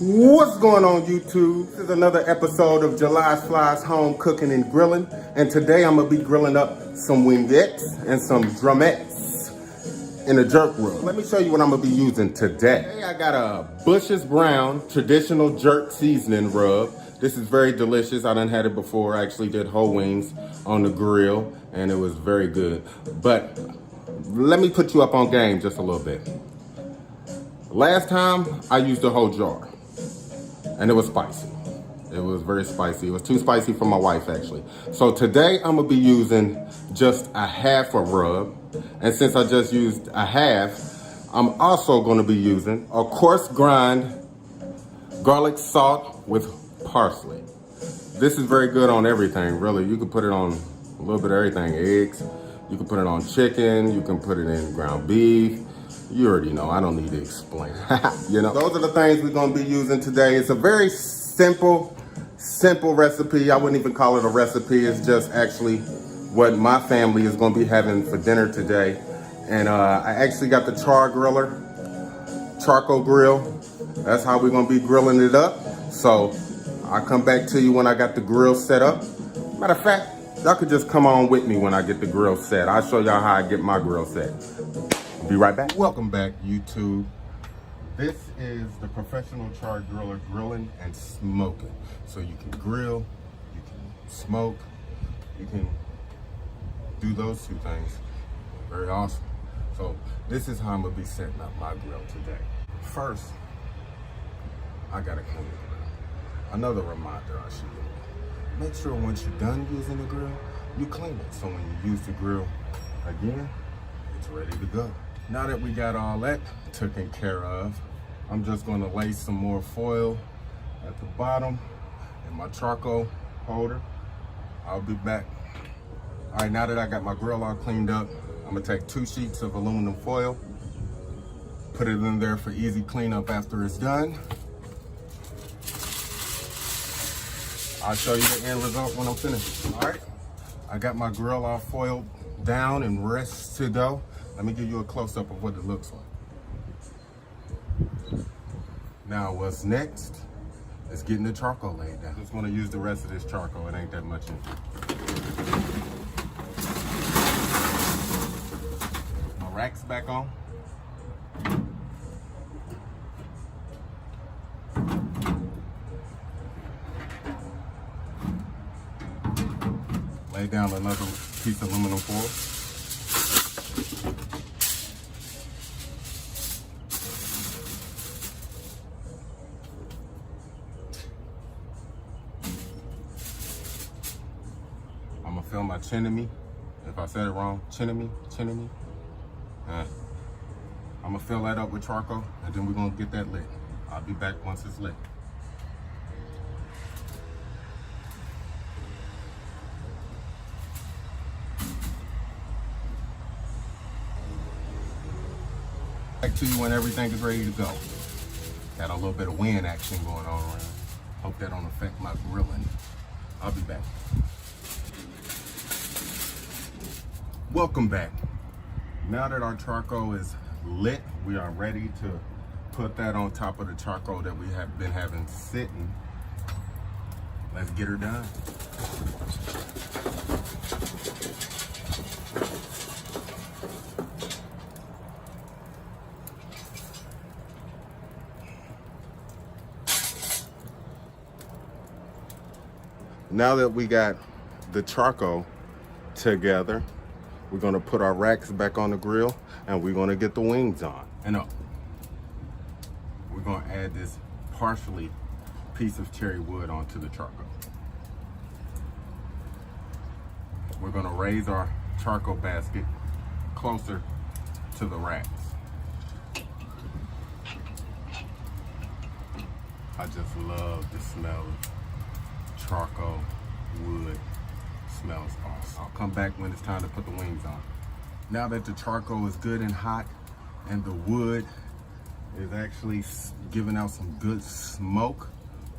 What's going on, YouTube? This is another episode of July's Flies Home Cooking and Grilling, and today I'm gonna be grilling up some wingettes and some drumettes in a jerk rub. Let me show you what I'm gonna be using today. Today I got a Bush's Brown traditional jerk seasoning rub. This is very delicious. I done had it before. I actually did whole wings on the grill, and it was very good. But let me put you up on game just a little bit. Last time I used a whole jar. And it was spicy. It was very spicy. It was too spicy for my wife, actually. So today I'm gonna be using just a half a rub. And since I just used a half, I'm also gonna be using a coarse grind garlic salt with parsley. This is very good on everything, really. You can put it on a little bit of everything. Eggs, you can put it on chicken, you can put it in ground beef. You already know, I don't need to explain. You know, those are the things we're gonna be using today. It's a very simple recipe. I wouldn't even call it a recipe. It's just actually what my family is gonna be having for dinner today. And I actually got the charcoal grill. That's how we're gonna be grilling it up. So I'll come back to you when I got the grill set up. Matter of fact, y'all could just come on with me when I get the grill set. I'll show y'all how I get my grill set. Be right back. Welcome back, YouTube. This is the Professional Chargriller grilling and smoking. So you can grill, you can smoke, you can do those two things. Very awesome. So this is how I'm gonna be setting up my grill today. First, I gotta clean the grill. Another reminder I should do. Make sure once you're done using the grill, you clean it. So when you use the grill again, it's ready to go. Now that we got all that taken care of, I'm just gonna lay some more foil at the bottom in my charcoal holder. I'll be back. All right, now that I got my grill all cleaned up, I'm gonna take 2 sheets of aluminum foil, put it in there for easy cleanup after it's done. I'll show you the end result when I'm finished. All right, I got my grill all foiled down and ready to go. Let me give you a close-up of what it looks like. Now, what's next is getting the charcoal laid down. Just want to use the rest of this charcoal. It ain't that much in it. My rack's back on. Lay down another piece of aluminum foil. I'm gonna fill my chinemy. If I said it wrong, chinemy. I'm gonna fill that up with charcoal, and then we're gonna get that lit. I'll be back once it's lit. Back to you when everything is ready to go. Got a little bit of wind action going on around. Hope that don't affect my grilling. I'll be back. Welcome back. Now that our charcoal is lit, we are ready to put that on top of the charcoal that we have been having sitting. Let's get her done. Now that we got the charcoal together, we're gonna put our racks back on the grill and we're gonna get the wings on. And we're gonna add this partially piece of cherry wood onto the charcoal. We're gonna raise our charcoal basket closer to the racks. I just love the smell of charcoal wood. Smells awesome. I'll come back when it's time to put the wings on. Now that the charcoal is good and hot and the wood is actually giving out some good smoke,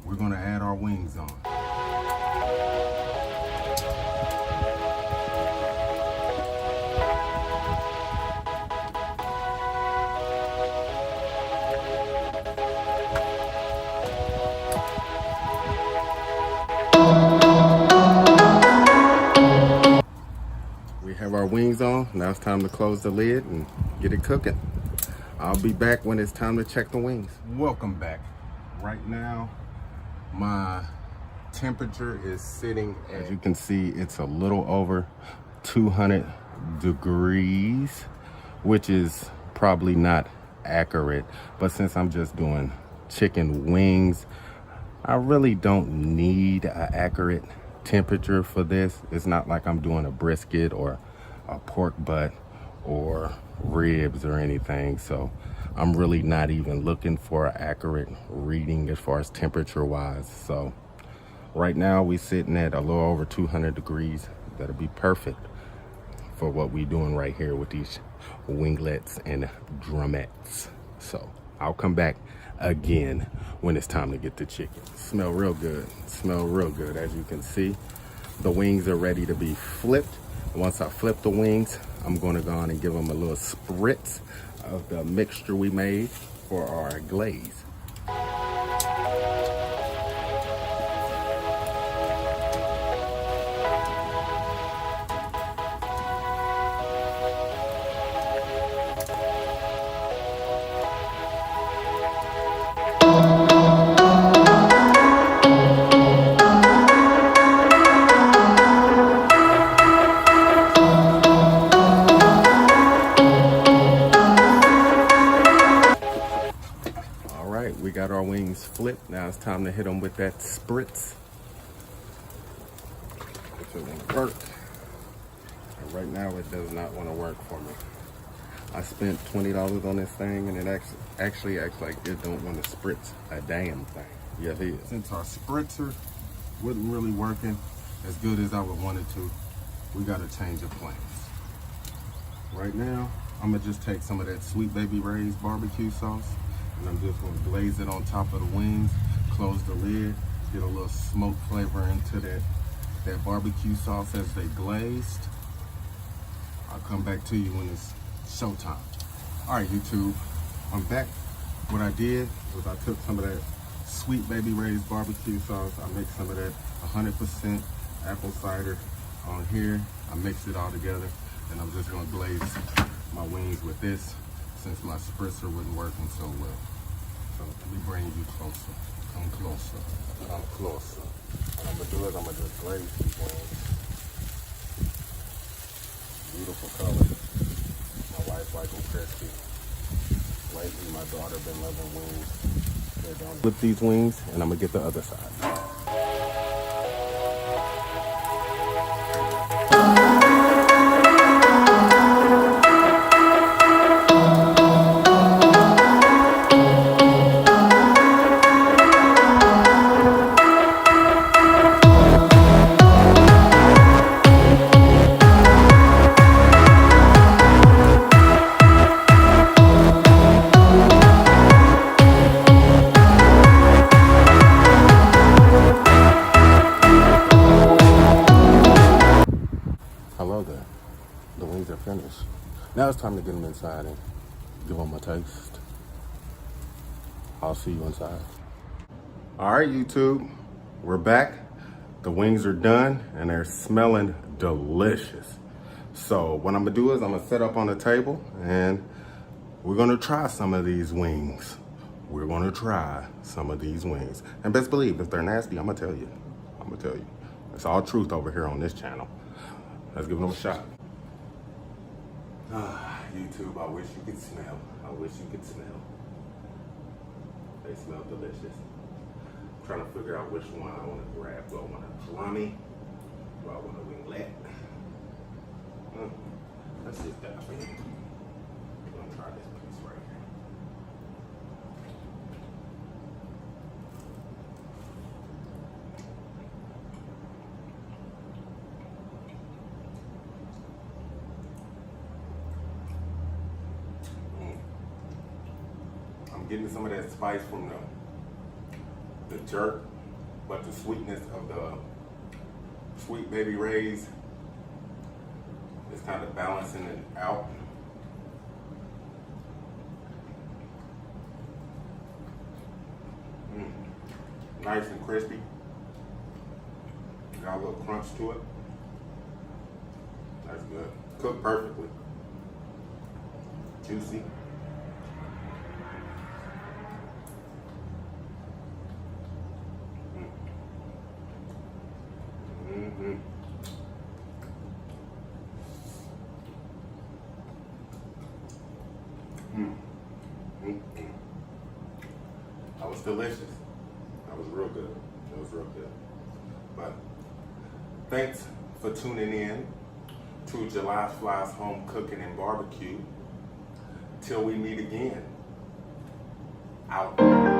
we're gonna add our wings on. Have our wings on. Now it's time to close the lid and get it cooking. I'll be back when it's time to check the wings. Welcome back. Right now, my temperature is sitting, as you can see, it's a little over 200 degrees, which is probably not accurate, but since I'm just doing chicken wings, I really don't need an accurate temperature for this. It's not like I'm doing a brisket or a pork butt or ribs or anything, so I'm really not even looking for an accurate reading as far as temperature wise. So right now we sitting at a little over 200 degrees. That'll be perfect for what we doing right here with these winglets and drumettes. So I'll come back again when it's time to get the chicken. Smell real good. Smell real good. As you can see, the wings are ready to be flipped. Once I flip the wings, I'm going to go on and give them a little spritz of the mixture we made for our glaze. We got our wings flipped. Now it's time to hit them with that spritz. If it won't work. And right now it does not want to work for me. I spent $20 on this thing and it actually acts like it don't want to spritz a damn thing. Yeah, it is. Since our spritzer wasn't really working as good as I would want it to, we got to change of plans. Right now, I'm gonna just take some of that Sweet Baby Ray's barbecue sauce and I'm just gonna glaze it on top of the wings, close the lid, get a little smoke flavor into that barbecue sauce as they glazed. I'll come back to you when it's showtime. All right, YouTube, I'm back. What I did was I took some of that Sweet Baby Ray's barbecue sauce. I mixed some of that 100% apple cider on here. I mixed it all together and I'm just gonna glaze my wings with this since my spritzer wasn't working so well. So let me bring you closer. Come closer. Come closer. What I'm gonna do is I'm gonna just glaze these wings. Beautiful color. My wife like them crispy. Lately my daughter been loving wings. Flip these wings and I'm gonna get the other side. Hello there. The wings are finished. Now it's time to get them inside and give them a taste. I'll see you inside. All right, YouTube, we're back. The wings are done and they're smelling delicious. So what I'm gonna do is I'm gonna set up on the table and we're gonna try some of these wings. We're gonna try some of these wings. And best believe, if they're nasty, I'm gonna tell you. I'm gonna tell you. It's all truth over here on this channel. Let's give them a shot. YouTube, I wish you could smell. I wish you could smell. They smell delicious. I'm trying to figure out which one I want to grab. Do I want a drummy? Do I want a winglet? Let's just dive in. We're gonna try this piece right here. Getting some of that spice from the jerk, but the sweetness of the Sweet Baby Ray's is kind of balancing it out. Nice and crispy. Got a little crunch to it. That's good. Cooked perfectly. Juicy. Mm-hmm. That was delicious. That was real good. It was real good. But thanks for tuning in to July Flies Home Cooking and Barbecue. Till we meet again. Out.